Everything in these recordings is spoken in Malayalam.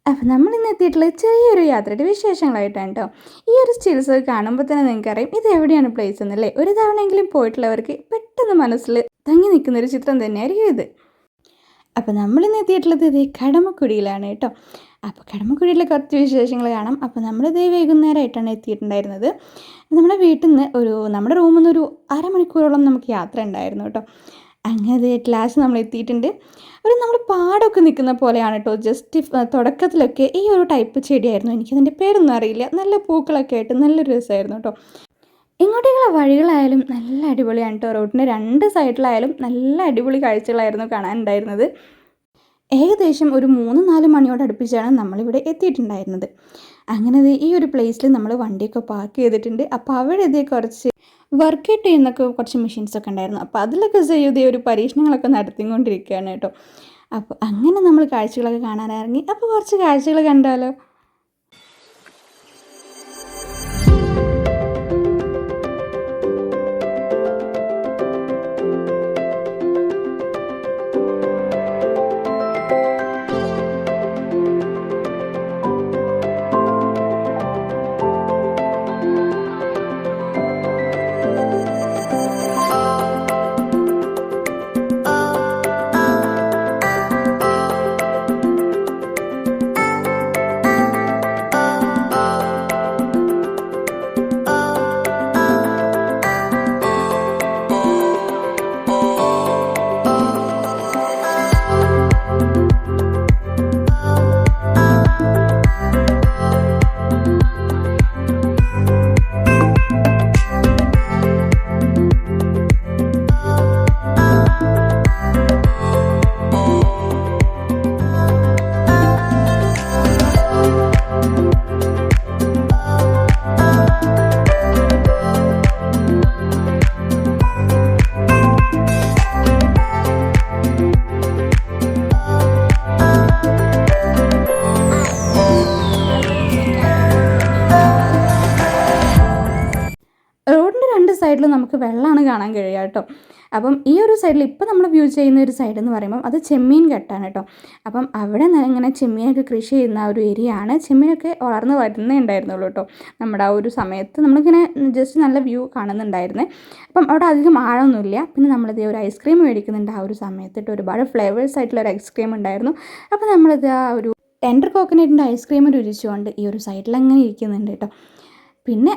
അപ്പോൾ നമ്മളിന്ന് എത്തിയിട്ടുള്ള ചെറിയൊരു യാത്രയുടെ വിശേഷങ്ങളായിട്ടാണ് കേട്ടോ. ഈ ഒരു സ്റ്റിൽസ് കാണുമ്പോൾ തന്നെ നിങ്ങൾക്കറിയാം ഇത് എവിടെയാണ് പ്ലേസ് എന്നല്ലേ. ഒരു തവണയെങ്കിലും പോയിട്ടുള്ളവർക്ക് പെട്ടെന്ന് മനസ്സിൽ തങ്ങി നിൽക്കുന്നൊരു ചിത്രം തന്നെയായിരിക്കും ഇത്. അപ്പോൾ നമ്മളിന്ന് എത്തിയിട്ടുള്ളത് ഇത് കടമക്കുടിയിലാണ് കേട്ടോ. അപ്പോൾ കടമക്കുടിയിലെ കുറച്ച് വിശേഷങ്ങൾ കാണാം. അപ്പോൾ നമ്മളിത് വൈകുന്നേരമായിട്ടാണ് എത്തിയിട്ടുണ്ടായിരുന്നത്. നമ്മുടെ വീട്ടിൽ നിന്ന് നമ്മുടെ റൂമിൽ നിന്ന് ഒരു അരമണിക്കൂറോളം നമുക്ക് യാത്ര ഉണ്ടായിരുന്നു കേട്ടോ. അങ്ങനെ അത് ലാസ്റ്റ് നമ്മൾ എത്തിയിട്ടുണ്ട്. നമ്മൾ പാടമൊക്കെ നിൽക്കുന്ന പോലെയാണ് കേട്ടോ. ജസ്റ്റ് തുടക്കത്തിലൊക്കെ ഈ ഒരു ടൈപ്പ് ചെടിയായിരുന്നു, എനിക്കതിൻ്റെ പേരൊന്നും അറിയില്ല. നല്ല പൂക്കളൊക്കെ ആയിട്ട് നല്ലൊരു രസമായിരുന്നു കേട്ടോ. ഇങ്ങോട്ടേക്കുള്ള വഴികളായാലും നല്ല അടിപൊളിയാണ് കേട്ടോ. റോഡിൻ്റെ രണ്ട് സൈഡിലായാലും നല്ല അടിപൊളി കാഴ്ചകളായിരുന്നു കാണാനുണ്ടായിരുന്നത്. ഏകദേശം ഒരു 3-4 മണിയോട് അടുപ്പിച്ചാണ് നമ്മളിവിടെ എത്തിയിട്ടുണ്ടായിരുന്നത്. അങ്ങനെ ഈ ഒരു പ്ലേസിൽ നമ്മൾ വണ്ടിയൊക്കെ പാർക്ക് ചെയ്തിട്ടുണ്ട്. അപ്പോൾ അവിടെ ഇതേ കുറച്ച് വർക്കൗട്ട് ചെയ്യുന്നൊക്കെ കുറച്ച് മെഷീൻസൊക്കെ ഉണ്ടായിരുന്നു. അപ്പോൾ അതിലൊക്കെ ചെയ്തേ ഒരു പരീക്ഷണങ്ങളൊക്കെ നടത്തിക്കൊണ്ടിരിക്കുകയാണ് കേട്ടോ. അപ്പോൾ അങ്ങനെ നമ്മൾ കാഴ്ചകളൊക്കെ കാണാനിറങ്ങി. അപ്പോൾ കുറച്ച് കാഴ്ചകൾ കണ്ടാലോ. സൈഡിൽ നമുക്ക് വെള്ളമാണ് കാണാൻ കഴിയുക കേട്ടോ. അപ്പം ഈ ഒരു സൈഡിൽ ഇപ്പോൾ നമ്മൾ വ്യൂ ചെയ്യുന്ന ഒരു സൈഡ് എന്ന് പറയുമ്പം അത് ചെമ്മീൻ കെട്ടാണ് കേട്ടോ. അപ്പം അവിടെ ഇങ്ങനെ ചെമ്മീനൊക്കെ കൃഷി ചെയ്യുന്ന ഒരു ഏരിയ ആണ്. ചെമ്മീനൊക്കെ വളർന്ന് വരുന്നേ ഉണ്ടായിരുന്നുള്ളൂ കേട്ടോ. നമ്മുടെ ആ ഒരു സമയത്ത് നമ്മളിങ്ങനെ ജസ്റ്റ് നല്ല വ്യൂ കാണുന്നുണ്ടായിരുന്നേ. അപ്പം അവിടെ അധികം ആഴമൊന്നുമില്ല. പിന്നെ നമ്മളിത് ഒരു ഐസ്ക്രീം മേടിക്കുന്നുണ്ട് ആ ഒരു സമയത്തിട്ട്. ഒരുപാട് ഫ്ലേവേഴ്സ് ആയിട്ടുള്ള ഒരു ഐസ്ക്രീം ഉണ്ടായിരുന്നു. അപ്പോൾ നമ്മളിത് ആ ഒരു ടെൻഡർ കോക്കനട്ടിൻ്റെ ഐസ്ക്രീം രുചിച്ചുകൊണ്ട് ഈ ഒരു സൈഡിൽ അങ്ങനെ ഇരിക്കുന്നുണ്ട് കേട്ടോ. പിന്നെ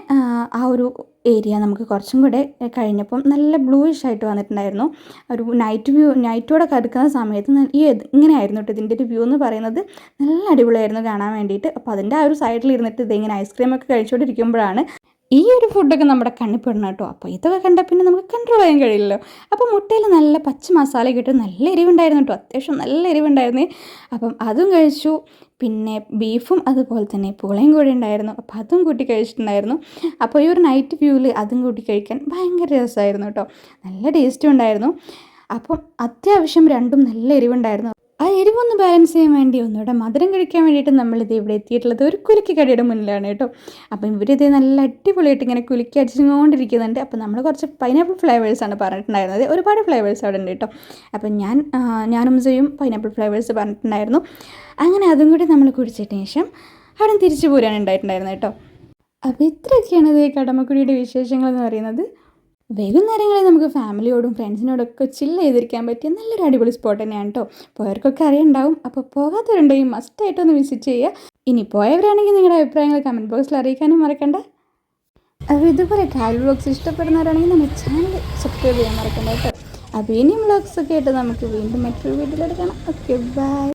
ആ ഒരു ഏരിയ നമുക്ക് കുറച്ചും കൂടെ കഴിഞ്ഞപ്പം നല്ല ബ്ലൂയിഷ് ആയിട്ട് വന്നിട്ടുണ്ടായിരുന്നു. ഒരു നൈറ്റോടെ കടുക്കുന്ന സമയത്ത് ഇങ്ങനെയായിരുന്നു കേട്ടോ ഇതിൻ്റെ ഒരു വ്യൂ എന്ന് പറയുന്നത്. നല്ല അടിപൊളിയായിരുന്നു കാണാൻ വേണ്ടിയിട്ട്. അപ്പോൾ അതിൻ്റെ ആ ഒരു സൈഡിൽ ഇരുന്നിട്ട് ഇതിങ്ങനെ ഐസ്ക്രീമൊക്കെ കഴിച്ചുകൊണ്ടിരിക്കുമ്പോഴാണ് ഈ ഒരു ഫുഡൊക്കെ നമ്മുടെ കണ്ണിപ്പെടണം കേട്ടോ. അപ്പോൾ ഇതൊക്കെ കണ്ടാൽ പിന്നെ നമുക്ക് കൺട്രോൾ ചെയ്യാൻ കഴിയില്ലല്ലോ. അപ്പോൾ മുട്ടയിൽ നല്ല പച്ച മസാല കിട്ടും. നല്ല എരിവുണ്ടായിരുന്നു കേട്ടോ, അത്യാവശ്യം നല്ല എരിവുണ്ടായിരുന്നേ. അപ്പം അതും കഴിച്ചു. പിന്നെ ബീഫും അതുപോലെ തന്നെ പൂളയും കൂടി ഉണ്ടായിരുന്നു. അപ്പോൾ അതും കൂട്ടി കഴിച്ചിട്ടുണ്ടായിരുന്നു. അപ്പോൾ ഈ ഒരു നൈറ്റ് വ്യൂവിൽ അതും കൂട്ടി കഴിക്കാൻ ഭയങ്കര രസമായിരുന്നു കേട്ടോ. നല്ല ടേസ്റ്റും ഉണ്ടായിരുന്നു. അപ്പം അത്യാവശ്യം രണ്ടും നല്ല എരിവുണ്ടായിരുന്നു. ആ എരിവൊന്ന് ബാലൻസ് ചെയ്യാൻ വേണ്ടി ഒന്നുകൂടെ മധുരം കഴിക്കാൻ വേണ്ടിയിട്ട് നമ്മളിത് ഇവിടെ എത്തിയിട്ടുള്ളത് ഒരു കുലുക്കി കടയുടെ മുന്നിലാണ് കേട്ടോ. അപ്പം ഇവരിത് നല്ല അടിപൊളിയായിട്ട് ഇങ്ങനെ കുലുക്കി അടിച്ചുകൊണ്ടിരിക്കുന്നുണ്ട്. അപ്പോൾ നമ്മൾ കുറച്ച് പൈനാപ്പിൾ ഫ്ലേവേഴ്സാണ് പറഞ്ഞിട്ടുണ്ടായിരുന്നത്. ഒരുപാട് ഫ്ലേവേഴ്സ് അവിടെ ഉണ്ട് കേട്ടോ. അപ്പം ഞാനും ചെയ്യും പൈനാപ്പിൾ ഫ്ലേവേഴ്സ് പറഞ്ഞിട്ടുണ്ടായിരുന്നു. അങ്ങനെ അതും കൂടി നമ്മൾ കുടിച്ചതിന് ശേഷം അവിടെ തിരിച്ചു പോരാൻ ഉണ്ടായിട്ടുണ്ടായിരുന്നു കേട്ടോ. അപ്പോൾ ഇത്രയൊക്കെയാണ് ഇത് കടമക്കുടിയുടെ വിശേഷങ്ങൾ എന്ന് പറയുന്നത്. വൈകുന്നേരങ്ങളിൽ നമുക്ക് ഫാമിലിയോടും ഫ്രണ്ട്സിനോടൊക്കെ ചില്ല് ചെയ്തിരിക്കാൻ പറ്റിയ നല്ലൊരു അടിപൊളി സ്പോട്ട് തന്നെയാണ് കേട്ടോ. പോയവർക്കൊക്കെ അറിയുണ്ടാവും. അപ്പോൾ പോകാത്തവരുണ്ടെങ്കിൽ മസ്റ്റായിട്ടൊന്ന് വിസിറ്റ് ചെയ്യുക. ഇനി പോയവരാണെങ്കിൽ നിങ്ങളുടെ അഭിപ്രായങ്ങൾ കമൻറ്റ് ബോക്സിൽ അറിയിക്കാനും മറക്കണ്ട. അപ്പോൾ ഇതുപോലെ ട്രാവൽ വ്ളോഗ്സ് ഇഷ്ടപ്പെടുന്നവരാണെങ്കിൽ നമ്മുടെ ചാനൽ സബ്സ്ക്രൈബ് ചെയ്യാൻ മറക്കണ്ട കേട്ടോ. അപ്പോൾ ഇനിയും വ്ളോഗ്സൊക്കെ ആയിട്ട് നമുക്ക് വീണ്ടും മറ്റൊരു വീഡിയോയിലെടുക്കണം. Okay, by.